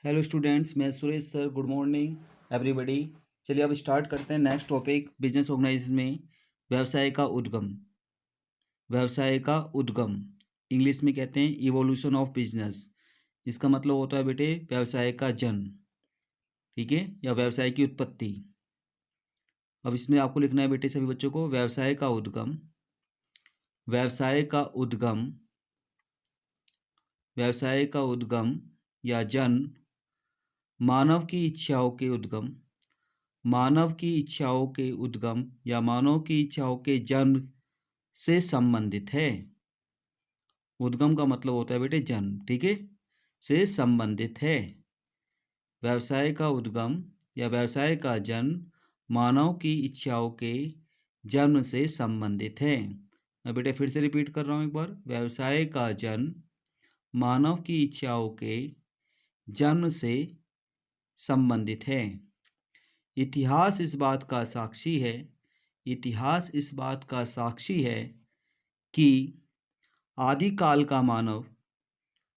Hello students, मैं Suresh sir. Good morning everybody. चलिए अब स्टार्ट करते हैं नेक्स्ट टॉपिक बिजनेस ऑर्गेनाइजेशन में व्यवसाय का उद्गम। व्यवसाय का उद्गम इंग्लिश में कहते हैं इवोल्यूशन ऑफ बिजनेस। इसका मतलब होता है बेटे व्यवसाय का जन्म, ठीक है, या व्यवसाय की उत्पत्ति। अब इसमें आपको लिखना है बेटे सभी बच्चों को व्यवसाय का उद्गम। व्यवसाय का उद्गम, व्यवसाय का उद्गम या जन्म मानव की इच्छाओं के उद्गम, मानव की इच्छाओं के उद्गम या मानव की इच्छाओं के जन्म से संबंधित है। उद्गम का मतलब होता है बेटे जन्म, ठीक है, से संबंधित है। व्यवसाय का उद्गम या व्यवसाय का जन्म मानव की इच्छाओं के जन्म से संबंधित है। मैं बेटे फिर से रिपीट कर रहा हूँ एक बार। व्यवसाय का जन्म मानव की इच्छाओं के जन्म से संबंधित है। इतिहास इस बात का साक्षी है, इतिहास इस बात का साक्षी है कि आदिकाल का मानव,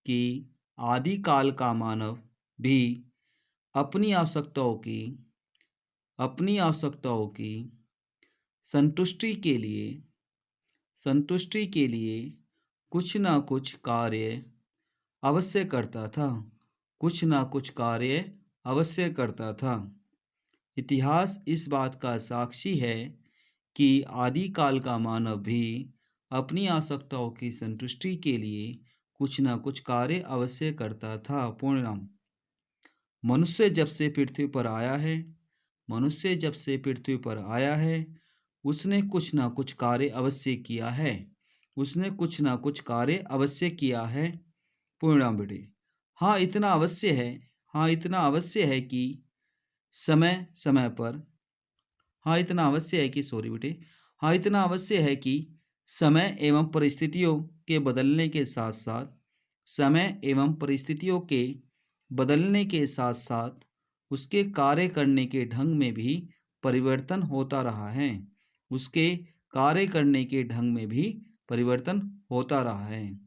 कि आदिकाल का मानव भी अपनी आवश्यकताओं की संतुष्टि के लिए कुछ ना कुछ कार्य अवश्य करता था, कुछ ना कुछ कार्य अवश्य करता था। इतिहास इस बात का साक्षी है कि आदिकाल का मानव भी अपनी आवश्यकताओं की संतुष्टि के लिए कुछ न कुछ कार्य अवश्य करता था। पूर्णविराम। मनुष्य जब से पृथ्वी पर आया है, मनुष्य जब से पृथ्वी पर आया है, उसने कुछ न कुछ कार्य अवश्य किया है, उसने कुछ न कुछ कार्य अवश्य किया है। पूर्णविराम बेटे। हाँ इतना अवश्य है, हाँ इतना अवश्य है कि समय समय पर, हाँ इतना अवश्य है कि सॉरी बेटे, हाँ इतना अवश्य है कि समय एवं परिस्थितियों के बदलने के साथ साथ, समय एवं परिस्थितियों के बदलने के साथ साथ उसके कार्य करने के ढंग में भी परिवर्तन होता रहा है, उसके कार्य करने के ढंग में भी परिवर्तन होता रहा है।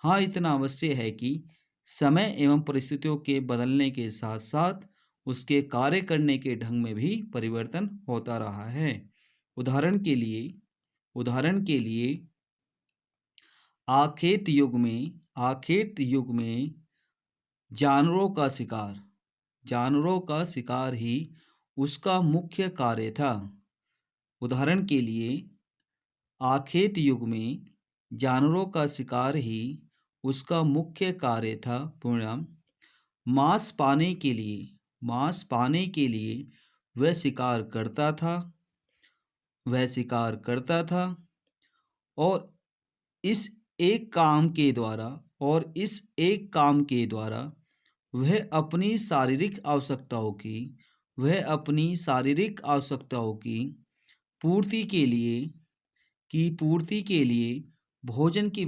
हाँ इतना अवश्य है कि समय एवं परिस्थितियों के बदलने के साथ साथ उसके कार्य करने के ढंग में भी परिवर्तन होता रहा है। उदाहरण के लिए आखेट युग में जानवरों का शिकार ही उसका मुख्य कार्य था। उदाहरण के लिए आखेट युग में जानवरों का शिकार ही उसका मुख्य कार्य था। पूर्णविराम। मांस पाने के लिए वह शिकार करता था और इस एक काम के द्वारा वह अपनी शारीरिक आवश्यकताओं की पूर्ति के लिए भोजन की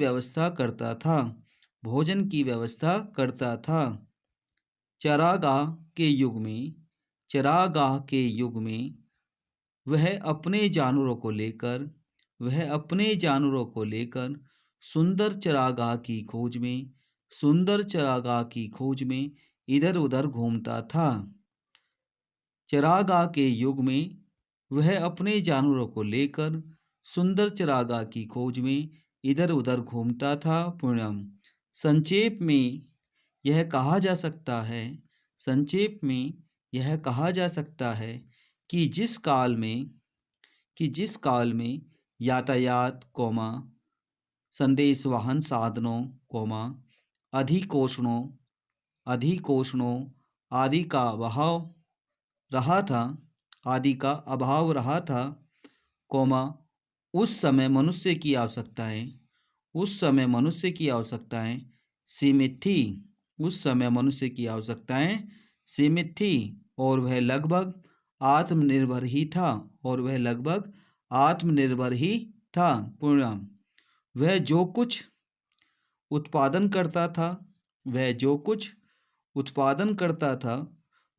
व्यवस्था करता था। चरागाह के युग में वह अपने जानवरों को लेकर सुंदर चरागाह की खोज में इधर उधर घूमता था। चरागाह के युग में वह अपने जानवरों को लेकर सुंदर चरागाह की खोज में इधर उधर घूमता था। पूर्णम। संक्षेप में यह कहा जा सकता है कि जिस काल में यातायात, संदेश वाहन साधनों, अधिकोषणों आदि का अभाव रहा था, उस समय मनुष्य की आवश्यकताएं सीमित थी और वह लगभग आत्मनिर्भर ही था। पूर्णविराम। वह जो कुछ उत्पादन करता था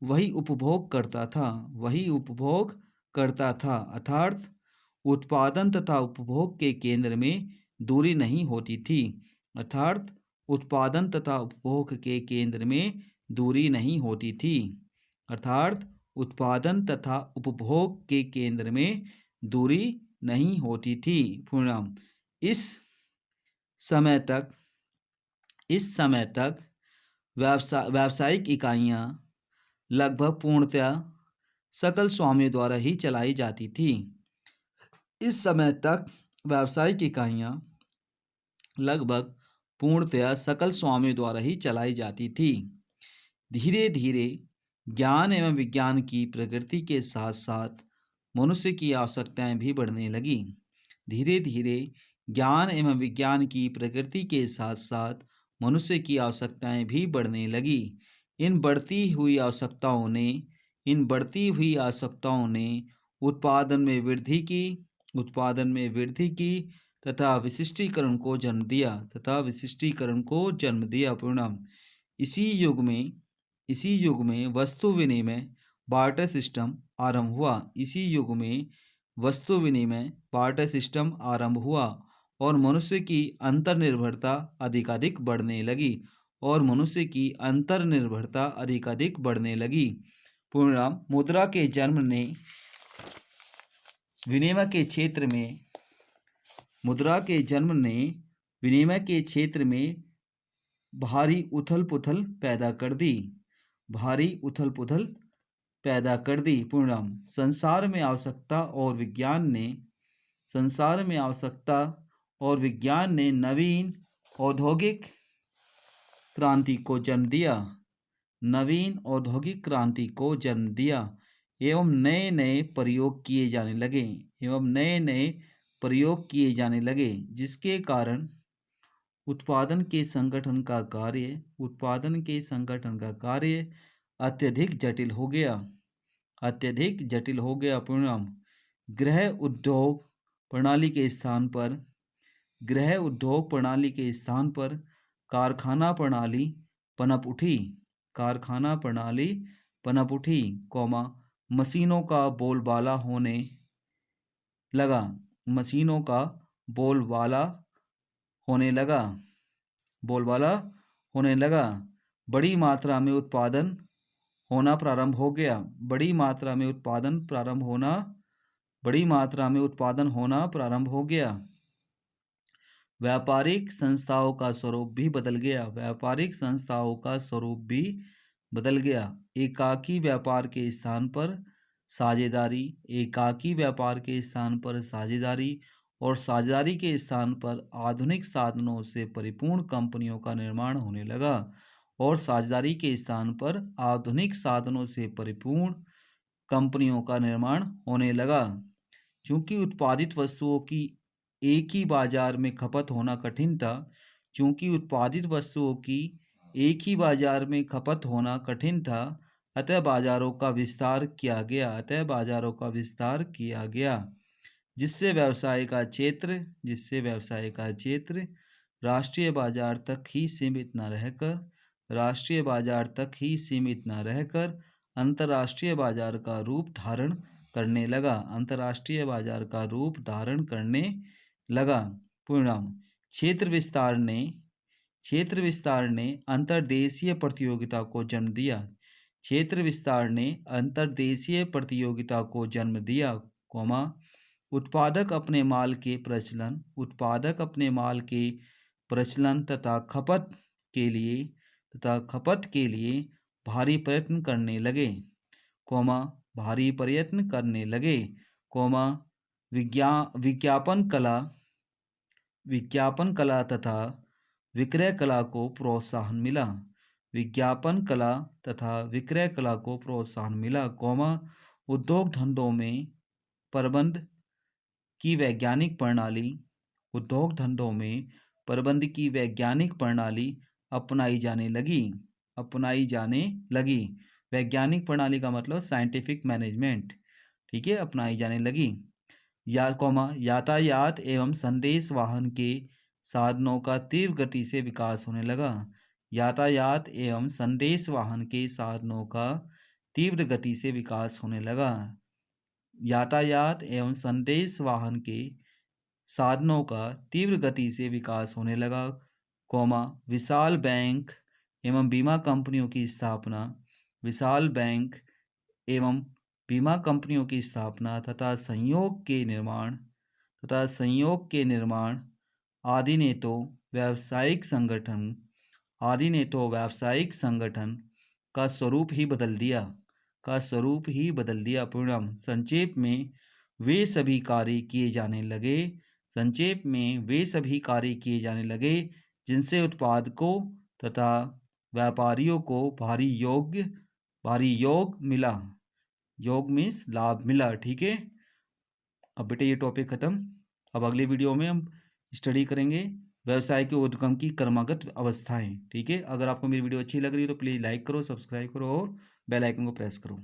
वही उपभोग करता था, अर्थात उत्पादन तथा उपभोग के केंद्र में दूरी नहीं होती थी। दूरी नहीं होती थी। अर्थात उत्पादन तथा उपभोग के केंद्र में दूरी नहीं होती थी। पूर्णम इस समय तक व्यावसायिक इकाइयां लगभग पूर्णतः सकल स्वामियों द्वारा ही चलाई जाती थी। इस समय तक व्यावसायिक इकाइयां लगभग पूर्णतया सकल स्वामियों द्वारा ही चलाई जाती थी। धीरे धीरे ज्ञान एवं विज्ञान की प्रगति के साथ साथ मनुष्य की आवश्यकताएं भी बढ़ने लगी। धीरे धीरे ज्ञान एवं विज्ञान की प्रगति के साथ साथ मनुष्य की आवश्यकताएं भी बढ़ने लगी। इन बढ़ती हुई आवश्यकताओं ने उत्पादन में वृद्धि की तथा विशिष्टीकरण को जन्म दिया। परिणाम इसी युग में वस्तु विनिमय बार्टर सिस्टम आरंभ हुआ और मनुष्य की अंतर्निर्भरता अधिकाधिक बढ़ने लगी। परिणाम मुद्रा के जन्म ने विनिमय के क्षेत्र में भारी उथल पुथल पैदा कर दी। परिणाम संसार में आवश्यकता और विज्ञान ने नवीन औद्योगिक क्रांति को जन्म दिया एवं नए नए प्रयोग किए जाने लगे जिसके कारण उत्पादन के संगठन का कार्य अत्यधिक जटिल हो गया। परिणाम गृह उद्योग प्रणाली के स्थान पर कारखाना प्रणाली पनप उठी, मशीनों का बोलबाला होने लगा। बड़ी मात्रा में उत्पादन होना प्रारंभ हो गया। व्यापारिक संस्थाओं का स्वरूप भी बदल गया। एकाकी व्यापार के स्थान पर साझेदारी और साझेदारी के स्थान पर आधुनिक साधनों से परिपूर्ण कंपनियों का निर्माण होने लगा। चूंकि उत्पादित वस्तुओं की एक ही बाजार में खपत होना कठिन था, अतः बाजारों का विस्तार किया गया, जिससे व्यवसाय का क्षेत्र राष्ट्रीय बाजार तक ही सीमित न रहकर अंतर्राष्ट्रीय बाजार का रूप धारण करने लगा। परिणाम क्षेत्र विस्तार ने अंतर्देशीय प्रतियोगिता को जन्म दिया, उत्पादक अपने माल के तथा खपत के लिए भारी प्रयत्न करने लगे, विज्ञापन कला तथा विक्रय कला को प्रोत्साहन मिला, उद्योग धंधों में प्रबंध की वैज्ञानिक प्रणाली अपनाई जाने लगी। वैज्ञानिक प्रणाली का मतलब साइंटिफिक मैनेजमेंट, ठीक है, अपनाई जाने लगी। यातायात एवं संदेश वाहन के साधनों का तीव्र गति से विकास होने लगा। यातायात एवं संदेश वाहन के साधनों का तीव्र गति से विकास होने लगा। यातायात एवं संदेश वाहन के साधनों का तीव्र गति से विकास होने लगा, विशाल बैंक एवं बीमा कंपनियों की स्थापना, विशाल बैंक एवं बीमा कंपनियों की स्थापना तथा संयोग के निर्माण आदि ने तो व्यावसायिक संगठन का स्वरूप ही बदल दिया। परिणाम संक्षेप में वे सभी कार्य किए जाने लगे जिनसे उत्पादकों तथा व्यापारियों को भारी योग मिला। योग मीन्स लाभ मिला। ठीक है, अब बेटे ये टॉपिक खत्म। अब अगले वीडियो में हम स्टडी करेंगे व्यवसाय के उद्गम की क्रमागत अवस्थाएं। ठीक है, अगर आपको मेरी वीडियो अच्छी लग रही है तो प्लीज़ लाइक करो, सब्सक्राइब करो और बेल आइकन को प्रेस करो।